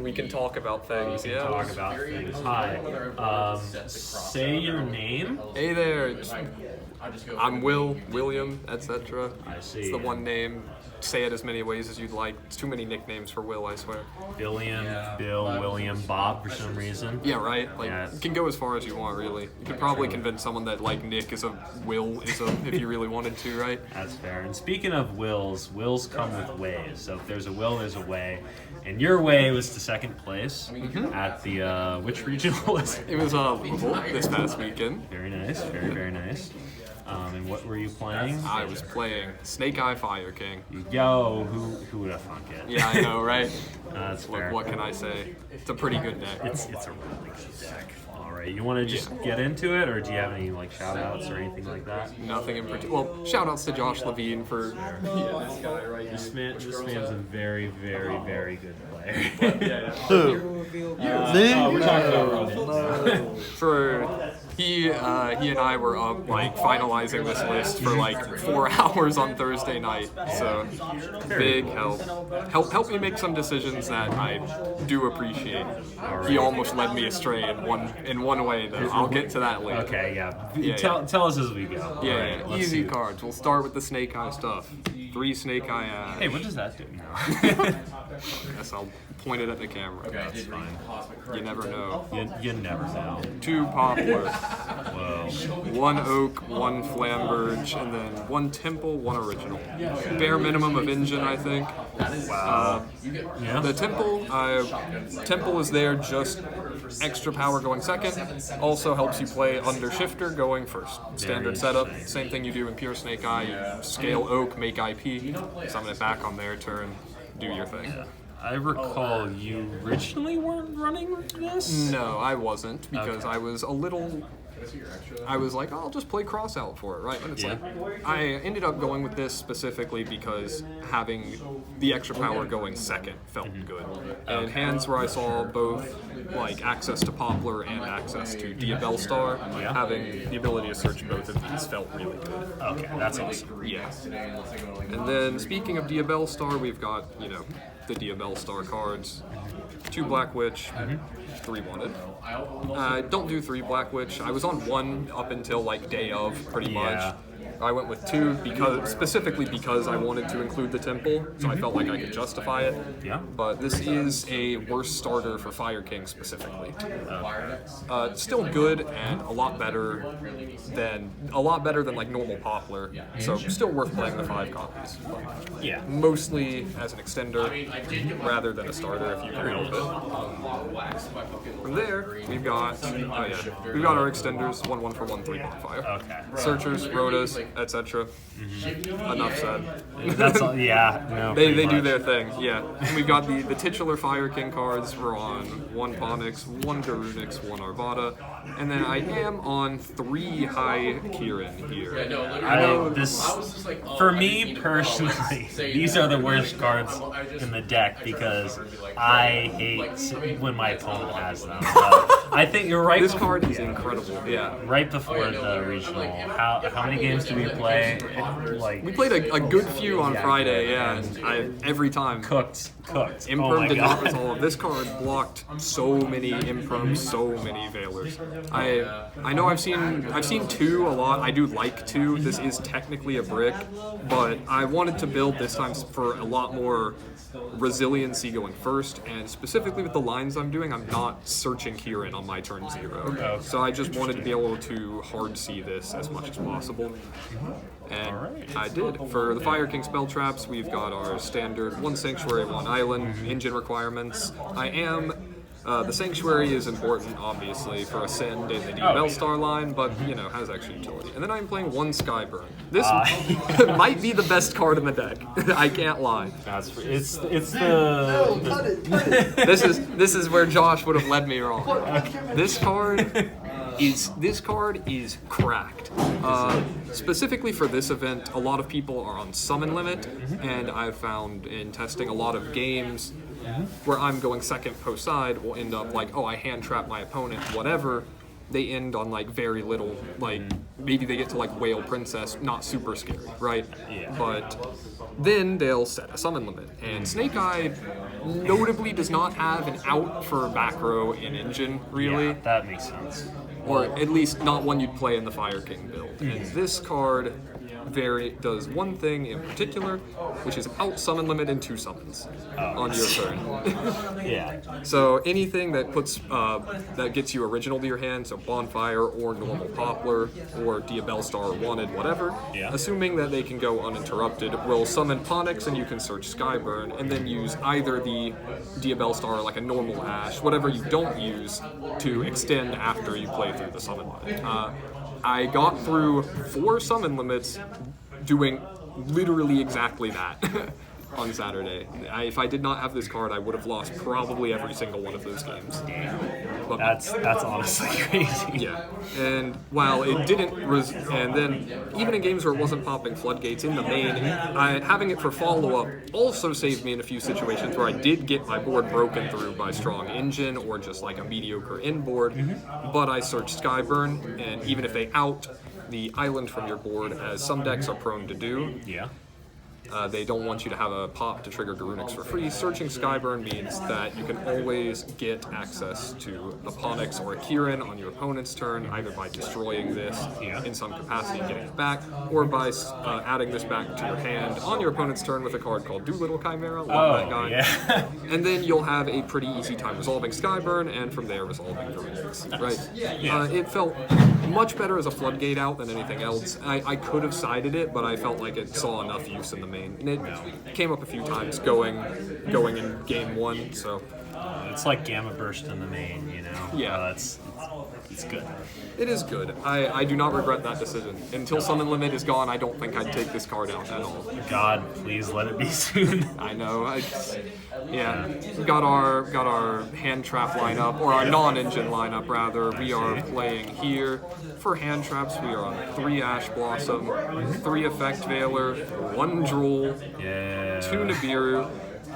we can talk about things. Yeah. Talk about things. Hi. Say your name. Hey there. I'm William, etc. I see. It's the one name. Say it as many ways as you'd like. It's too many nicknames for Will, I swear. Billiam, Bill, William, Bob for some reason. Yeah, right? Like, Yeah. you can go as far as you want, really. You could probably convince someone that, like, Nick is a Will is a, if you really wanted to, right? That's fair. And speaking of wills come with ways. So if there's a will, there's a way. And your way was to second place at the, which regional was it? It was Louisville this past weekend. Very nice, very, very nice. And what were you playing? I was playing Snake Eye Fire King. Yo, who would have thunk it? Yeah, I know, right? That's Look, fair. what can I say? It's a pretty good deck. It's a really good deck. All right, you want to just get into it, or do you have any like shout outs or anything like that? Nothing in particular. Well, shout outs to Josh Levine for this guy right This man's a very, very, very good player. Who? We're talking about for he and I were up like finalizing this list for like 4 hours on Thursday night. So big help me make some decisions that I do appreciate. He almost led me astray in one way though. I'll get to that later. Okay, yeah. Tell us as we go. Yeah, All right, easy cards. We'll start with the Snake Eye stuff. 3 Snake Eye Ash. Hey, what does that do? Guess I'll point it at the camera. That's fine. You never know. You never know. 2 Poplar. Whoa. 1 Oak, 1 Flamberge, and then 1 Temple, 1 Original. Bare minimum of engine, I think. Wow. Yeah. The Temple is there just extra power going second. Also helps you play under Shifter going first. Standard setup. Same thing you do in Pure Snake Eye. You scale Oak, make IP, summon it back on their turn, do your thing. I recall you originally weren't running this? No, I wasn't, because I was a little... I was like, oh, I'll just play cross out for it, right? And it's like, I ended up going with this specifically because having the extra power going second felt good. And hands where I saw both like access to Poplar and access to Diabell Star, having the ability to search both of these felt really good. Okay, that's awesome. Yeah. And then speaking of Diabell Star, we've got, the Diabell Star cards. 2 Black Witch, 3 Wanted. Don't do 3 Black Witch. I was on 1 up until like day of, pretty much. I went with 2 specifically because I wanted to include the Temple, so I felt like I could justify it. Yeah. But this is a worse starter for Fire King specifically. Still good and a lot better than like normal Poplar. So still worth playing the 5 copies. Yeah. Mostly as an extender rather than a starter if you can help it. From there, we've got our extenders, 1 for 1 3 bonfire. Okay. Searchers, Rhodas, etc. Enough said. That's all, yeah. No, They pretty do much. their thing, yeah. And we've got the titular Fire King cards. We're on 1 Ponix, 1 Darunix, 1 Arvada, and then I am on 3 High Kieran here. For me personally, these are the worst cards in the deck because I hate when my opponent has them. So I think you're right. This card is incredible, yeah. Right before the regional, how many games do we play? We played a good few on Friday, yeah, and every time. Cooked. Imprum did not resolve. This card blocked so many Imprums, so many Veilers. I know I've seen 2 a lot. I do like 2. This is technically a brick, but I wanted to build this time for a lot more resiliency going first, and specifically with the lines I'm doing, I'm not searching Kieran on my turn 0. So I just wanted to be able to hard see this as much as possible. And I did. For the Fire King spell traps, we've got our standard 1 Sanctuary, 1 Island, engine requirements. The Sanctuary is important, obviously, for Ascend in the Diabell Star line, but, has extra utility. And then I'm playing 1 Skyburn. This might be the best card in the deck. I can't lie. It's the This is where Josh would have led me wrong. This card is cracked. Specifically for this event, a lot of people are on summon limit, and I've found in testing a lot of games where I'm going second post side will end up like, oh, I hand trap my opponent, whatever. They end on like very little, like maybe they get to like Whale Princess, not super scary, right? Yeah. But then they'll set a summon limit, and Snake Eye notably does not have an out for back row in Engine, really. Yeah, that makes sense. Or at least not one you'd play in the Fire King build. And this card does one thing in particular, which is out summon limit and 2 summons on your turn. Yeah. So anything that puts that gets you original to your hand, so Bonfire or normal Poplar or Diabellstar or Wanted, whatever, assuming that they can go uninterrupted, will summon Ponix and you can search Skyburn, and then use either the Diabellstar or like a normal Ash, whatever you don't use, to extend after you play through the summon limit. I got through 4 summon limits doing literally exactly that on Saturday. If I did not have this card, I would have lost probably every single one of those games. But, That's honestly crazy. yeah, and while it didn't, and then even in games where it wasn't popping floodgates in the main, having it for follow-up also saved me in a few situations where I did get my board broken through by strong Engine or just like a mediocre inboard, but I searched Skyburn, and even if they out the island from your board, as some decks are prone to do, they don't want you to have a pop to trigger Garunix for free. Searching Skyburn means that you can always get access to a Ponix or a Kieran on your opponent's turn, either by destroying this in some capacity and getting it back, or by adding this back to your hand on your opponent's turn with a card called Doolittle Chimera. Love that guy. Yeah. And then you'll have a pretty easy time resolving Skyburn, and from there resolving Garunix. Right? It felt much better as a floodgate out than anything else. I could have sided it, but I felt like it saw enough use in the main. And it came up a few times going in game 1, so... It's like Gamma Burst in the main, you know? Yeah. It's good. It is good. I do not regret that decision. Until Summon Limit is gone, I don't think I'd take this card out at all. God, please let it be soon. I know. We got our hand trap lineup, or our non-engine lineup rather. We are playing here for hand traps. We are on 3 Ash Blossom, 3 Effect Veiler, 1 Drool, 2 Nibiru,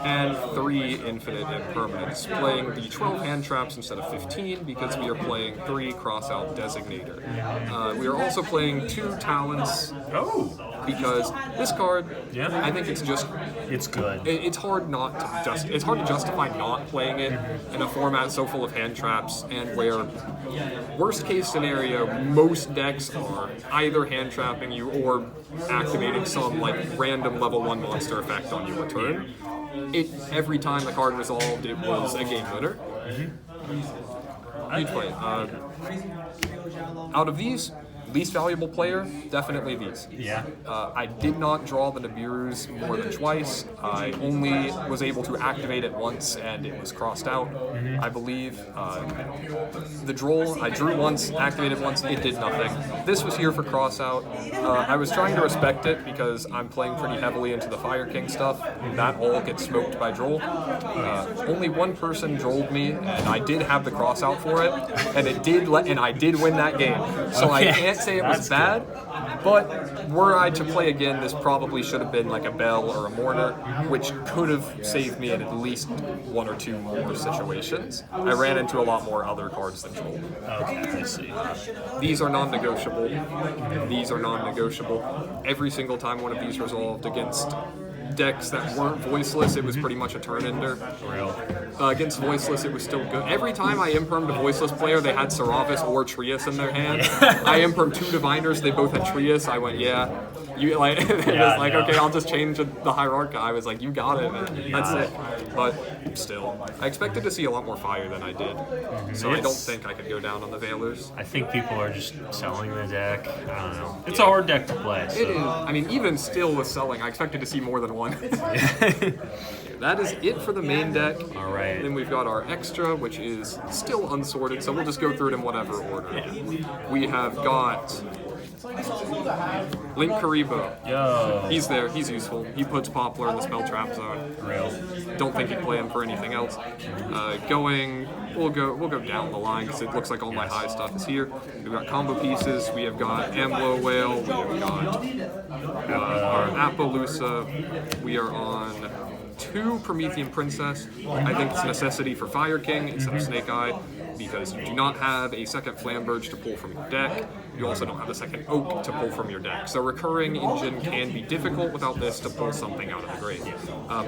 and 3 Infinite Impermanence, playing the 12 hand traps instead of 15 because we are playing 3 Crossout Designator. We are also playing 2 Talents. Because this card, I think it's good. It's hard to justify not playing it in a format so full of hand traps, and where worst case scenario, most decks are either hand trapping you or activating some like random level 1 monster effect on your turn. Every time the card resolved, it was a game winner. You'd play it. Out of these, least valuable player, definitely these. I did not draw the Nibirus more than twice. I only was able to activate it once, and it was crossed out, I believe. The Droll, I drew once, activated once, it did nothing. This was here for crossout. I was trying to respect it because I'm playing pretty heavily into the Fire King stuff. That all gets smoked by Droll. Only one person drolled me, and I did have the crossout for it, and I did win that game. So I can't say it was bad, but were I to play again, this probably should have been like a Bell or a Mourner, which could have saved me in at least 1 or 2 more situations. I ran into a lot more other cards than Troll. Okay, I see. These are non-negotiable. These are non-negotiable. Every single time one of these resolved against decks that weren't voiceless, it was pretty much a turn ender. Against voiceless, it was still good. Every time I impermed a voiceless player, they had Seravis or Trius in their hand. I impermed 2 Diviners, they both had Trius. I went, okay, I'll just change the Hierarcha. I was like, you got it, man. That's it. But still, I expected to see a lot more fire than I did. So I don't think I could go down on the Veilers. I think people are just selling the deck. I don't know. It's a hard deck to play. So. It is. I mean, even still with selling, I expected to see more than one. That is it for the main deck. All right. Then we've got our extra, which is still unsorted, so we'll just go through it in whatever order. We have got Link Karibo. Yo. He's there. He's useful. He puts Poplar in the spell trap zone. Don't think he'd play him for anything else. We'll go down the line because it looks like all my high stuff is here. We've got combo pieces. We have got Amlo Whale. We have got our Appaloosa. We are on 2 Promethean Princess. I think it's a necessity for Fire King instead of Snake Eye, because you do not have a second Flamberge to pull from your deck. You also don't have the second Oak to pull from your deck. So recurring Engine can be difficult without this to pull something out of the grave.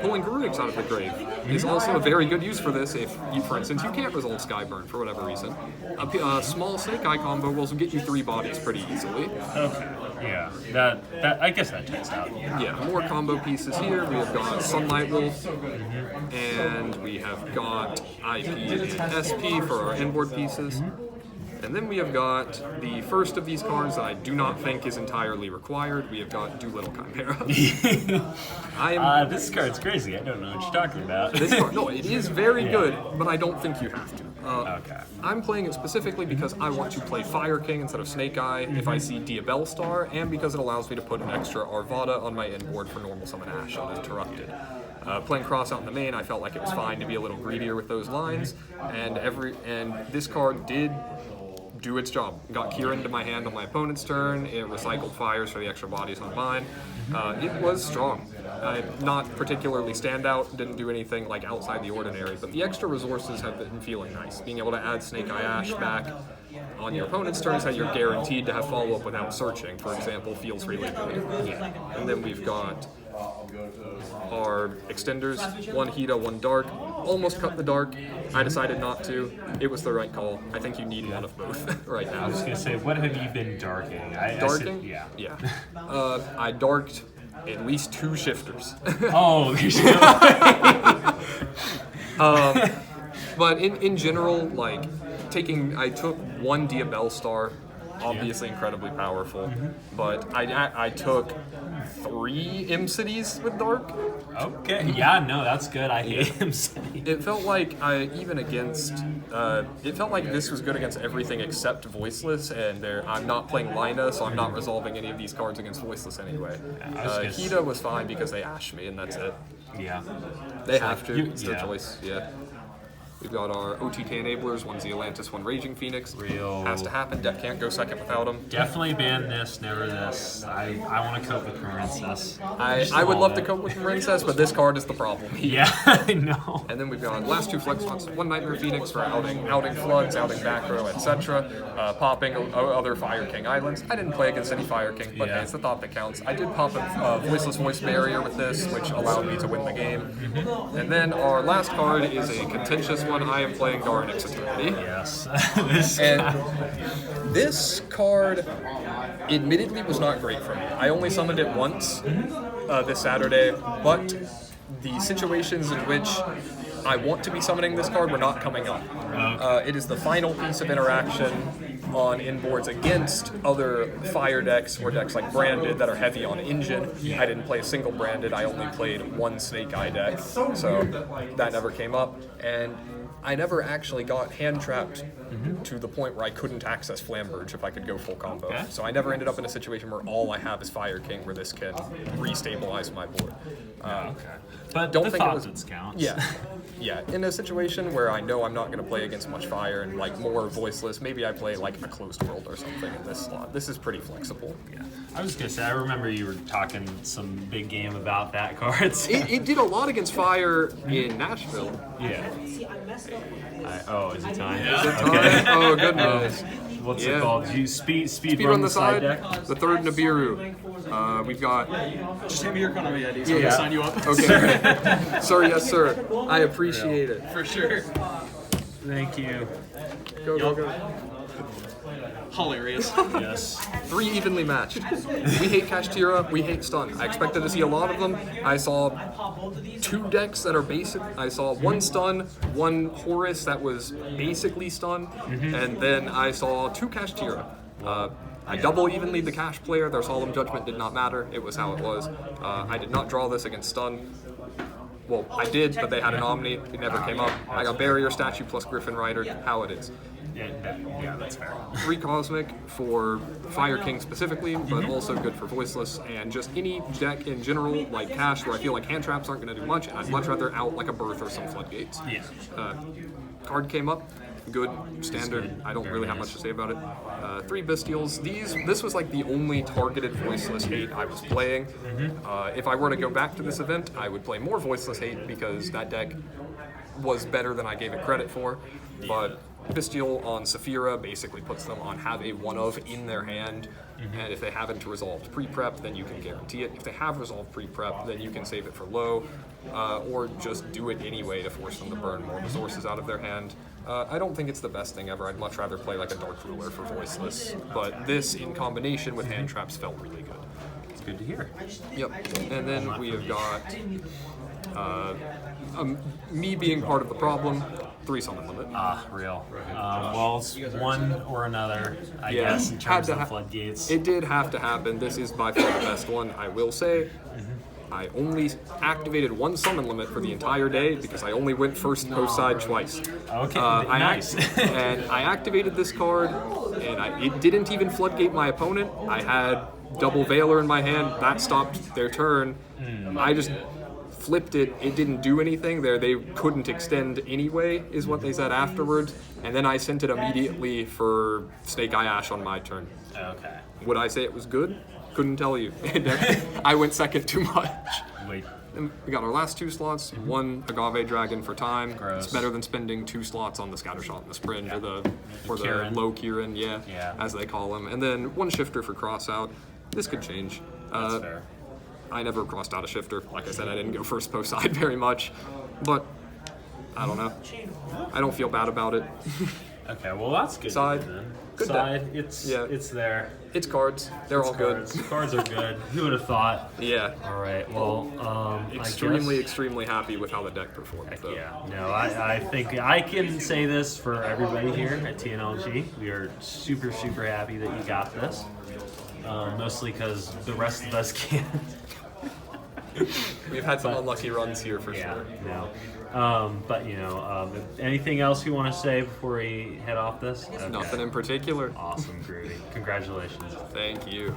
Pulling Garudix out of the grave is also a very good use for this if, you, for instance, you can't resolve Skyburn for whatever reason. A small Snake Eye combo will get you 3 bodies pretty easily. Okay. Yeah. That I guess that checks out. Yeah, more combo pieces here. We have got Sunlight Wolf, and we have got IP and SP for our inboard pieces. And then we have got the first of these cards that I do not think is entirely required. We have got Doolittle Chimera. This card's crazy. I don't know what you're talking about. This card, no, it is very good, but I don't think you have to. Okay. I'm playing it specifically because I want to play Fire King instead of Snake Eye if I see Diabell Star, and because it allows me to put an extra Arvada on my inboard for normal summon Ash uninterrupted. Playing Cross out in the main, I felt like it was fine to be a little greedier with those lines, and this card did do its job. Got Kieran into my hand on my opponent's turn. It recycled fires for the extra bodies on mine. It was strong. Not particularly standout, didn't do anything like outside the ordinary, but the extra resources have been feeling nice. Being able to add Snake Eye Ash back on your opponent's turns that you're guaranteed to have follow-up without searching, for example, feels really good. And then we've got our extenders, 1 Hita, 1 Dark. Almost cut the Dark. I decided not to. It was the right call. I think you need one of both right now. I was gonna say, what have you been darking? Darking? Yeah. I darked at least 2 shifters. Oh, there's no way. But in general, like, I took 1 Diabell Star, obviously incredibly powerful, but I took 3 M-Cities with Dark. Okay, yeah, no, that's good. I hate M-City. It felt like it felt like this was good against everything except Voiceless, and I'm not playing Lina, so I'm not resolving any of these cards against Voiceless anyway. Hita was fine because they ashed me, and that's it. Yeah. They have to. It's their choice. Yeah. We've got our OTK enablers, 1 Zealantis, 1 Raging Phoenix. Real. Has to happen. Deck can't go second without them. Definitely ban this, never this. I want to cope with Princess. I would love to cope with Princess, but this card is the problem. Yeah, I know. And then we've got last 2 flex spots, 1 Nightmare Phoenix for outing floods, outing back row, etc. Popping other Fire King islands. I didn't play against any Fire King, but hey, it's the thought that counts. I did pop a Voiceless Voice Barrier with this, which allowed me to win the game. And then our last card is a contentious one. I am playing Darnix Eternity. Yes. This card admittedly was not great for me. I only summoned it once this Saturday, but the situations in which I want to be summoning this card were not coming up. It is the final piece of interaction on inboards against other fire decks or decks like Branded that are heavy on Engine. I didn't play a single Branded, I only played 1 Snake Eye deck, so that never came up. And I never actually got hand trapped to the point where I couldn't access Flamberge if I could go full combo. Okay. So I never ended up in a situation where all I have is Fire King, where this can restabilize my board. But don't the think it thought was counts. Yeah. In a situation where I know I'm not going to play against much fire and like more Voiceless, maybe I play like a Closed World or something in this slot. This is pretty flexible. Yeah. I was gonna say, I remember you were talking some big game about that card. It did a lot against fire in Nashville. Yeah. Is it time? Is it time? Oh goodness. What's it called? Do you speed run the side deck? The 3rd Nibiru. We've got. Just hand me your Konami ID so I can sign you up. Okay. Sir, yes, sir. I appreciate it. For sure. Thank you. Go. Hilarious. Yes. 3 evenly matched. We hate Kashtira, we hate stun. I expected to see a lot of them. I saw 2 decks that are basic. I saw 1 stun, 1 Horus that was basically stun, and then I saw 2 Kashtira. I double evenly the Cash player. Their Solemn Judgment did not matter. It was how it was. I did not draw this against stun. Well, I did, but they had an Omni. It never came up. I got Barrier Statue plus Griffin Rider. How it is. Yeah, that's fair. 3 Cosmic for Fire King specifically, but also good for Voiceless, and just any deck in general, like Cash, where I feel like hand traps aren't going to do much, and I'd much rather out like a Birth or some Floodgates. Yeah. Card came up, good, standard. I don't really have much to say about it. 3 Bestials. This was like the only targeted Voiceless hate I was playing. If I were to go back to this event, I would play more Voiceless hate because that deck was better than I gave it credit for. But Bestial on Saphira basically puts them on have a one of in their hand, and if they haven't resolved pre-prep, then you can guarantee it. If they have resolved pre-prep, then you can save it for low, or just do it anyway to force them to burn more resources out of their hand. I don't think it's the best thing ever. I'd much rather play like a Dark Ruler for Voiceless, but this in combination with hand traps felt really good. It's good to hear. Yep, and then we have got me being part of the problem, 3 summon limit. Real. Well, it's one or another, I guess, in terms of the floodgates. It did have to happen. This is by far the best one, I will say. I only activated 1 summon limit for the entire day because I only went first post side twice. Okay, nice. And I activated this card, and it didn't even floodgate my opponent. I had double Veiler in my hand. That stopped their turn. I just flipped it. It didn't do anything there. They couldn't extend anyway, is what they said afterwards. And then I sent it immediately for Snake Eye Ash on my turn. Okay. Would I say it was good? Couldn't tell you. I went second too much. Wait. And we got our last 2 slots. 1 Agave Dragon for time. Gross. It's better than spending 2 slots on the Scattershot and the Sprint or the Kieran. low Kieran, as they call them. And then 1 Shifter for Crossout. This could change. That's fair. I never crossed out a Shifter. Like I said, I didn't go first post side very much. But I don't know. I don't feel bad about it. Okay, well that's good. Side. Then. Good Side, it's there. It's cards. They're all Cards. good. Cards are good. Who would have thought? Yeah. All right. Well, Extremely happy with how the deck performed. Though. Yeah. No, I think I can say this for everybody here at TNLG. We are super happy that you got this. Mostly because the rest of us can't. We've had some unlucky runs here for sure. No. But anything else you want to say before we head off this? Okay. Nothing in particular. Awesome, groovy. Congratulations. Thank you.